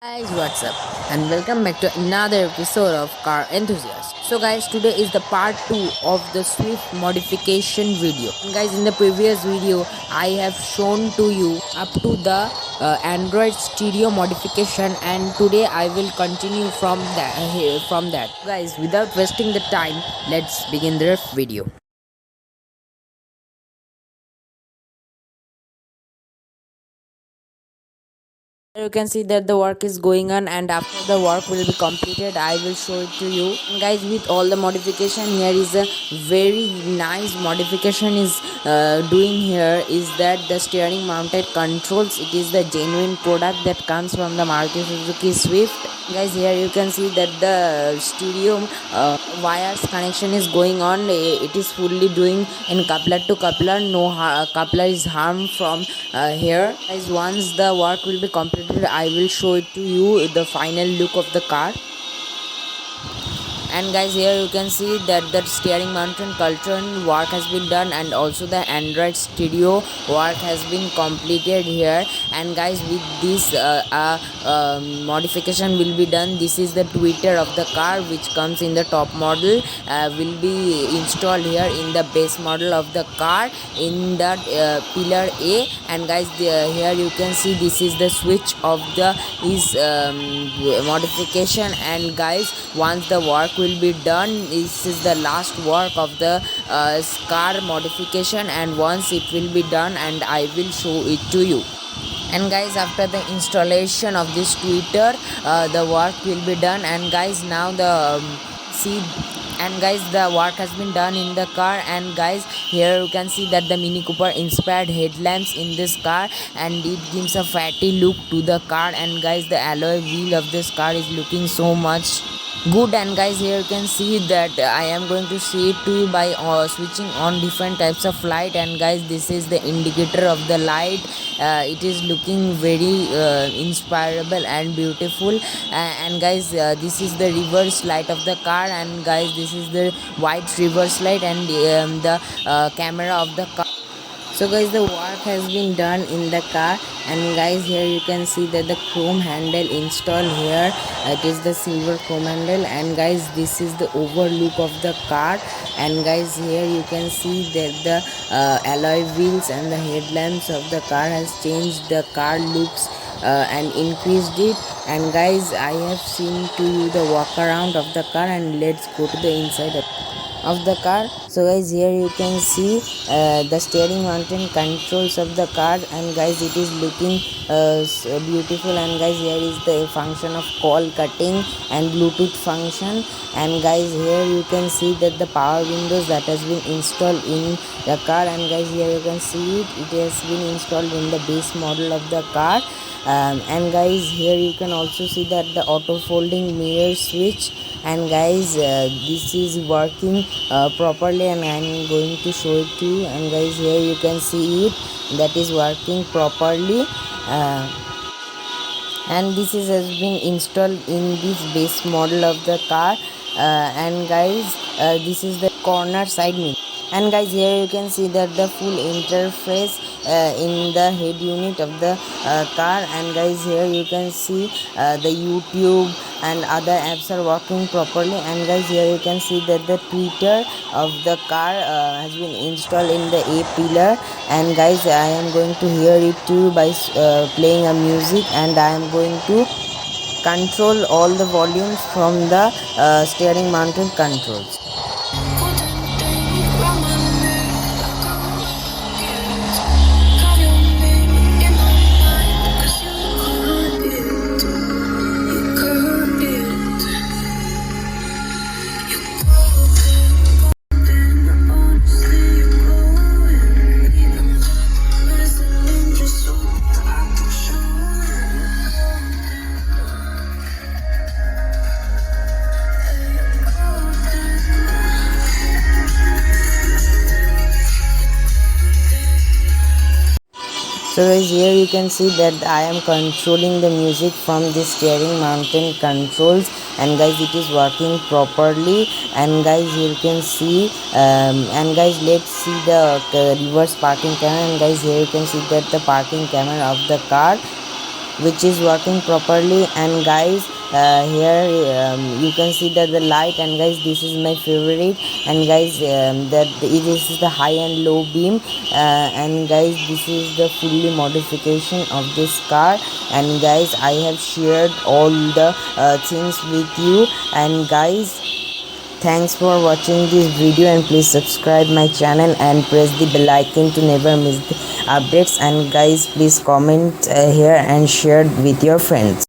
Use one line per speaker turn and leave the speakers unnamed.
Guys, what's up? And welcome back to another episode of Car Enthusiast. So, guys, today is the part 2 of the Swift modification video. And guys, in the previous video, I have shown to you up to the Android stereo modification, and today I will continue from that. Guys, without wasting the time, let's begin the video. You can see that the work is going on, and after the work will be completed I will show it to you. And guys, with all the modification, here is a very nice modification is doing here is that the steering mounted controls. It is the genuine product that comes from the Maruti Suzuki Swift. Guys, here you can see that the stereo wires connection is going on. It is fully doing in coupler to coupler. No coupler is harmed from here. Guys, once the work will be completed, I will show it to you the final look of the car. And guys, here you can see that the steering mounted control work has been done, and also the Android stereo work has been completed here. And guys, with this modification will be done. This is the tweeter of the car which comes in the top model, will be installed here in the base model of the car in the pillar A. And guys, here you can see this is the switch of the modification. And guys, once the work will be done, this is the last work of the car modification, and once it will be done, and I will show it to you. And guys, after the installation of this tweeter, the work will be done. And guys, now the see and guys, the work has been done in the car. And guys, here you can see that the Mini Cooper inspired headlamps in this car, and it gives a fatty look to the car. And guys, the alloy wheel of this car is looking so much good. And guys, here you can see that I am going to see it to you by switching on different types of light. And guys, this is the indicator of the light. It is looking very inspirable and beautiful. And guys, this is the reverse light of the car. And guys, this is the white reverse light, and the camera of the car. So guys, the work has been done in the car. And guys, here you can see that the chrome handle installed here. It is the silver chrome handle. And guys, this is the overlook of the car. And guys, here you can see that the alloy wheels and the headlamps of the car has changed the car looks and increased it. And guys, I have seen to you the walk around of the car, and let's go to the inside of the car. So guys, here you can see the steering mounted controls of the car. And guys, it is looking beautiful. And guys, here is the function of call cutting and Bluetooth function. And guys, here you can see that the power windows that has been installed in the car. And guys, here you can see it has been installed in the base model of the car. And guys, here you can also see that the auto folding mirror switch. And guys, this is working properly, and I am going to show it to you. And guys, here you can see it that is working properly. And this has been installed in this base model of the car. And guys, this is the corner side mirror. And guys, here you can see that the full interface in the head unit of the car. And guys, here you can see the YouTube and other apps are working properly. And guys, here you can see that the tweeter of the car has been installed in the A pillar. And guys, I am going to hear it too by playing a music, and I am going to control all the volumes from the steering mounted controls. So guys, here you can see that I am controlling the music from the steering mounted controls. And guys, it is working properly. And guys, here you can see and guys, let's see the reverse parking camera. And guys, here you can see that the parking camera of the car. which is working properly. And guys, here you can see that the light, and guys this is my favorite. And guys, this is the high and low beam, and guys this is the fully modification of this car. And guys, I have shared all the things with you. And guys, thanks for watching this video, and please subscribe my channel and press the bell icon to never miss the updates. And guys, please comment here and share with your friends.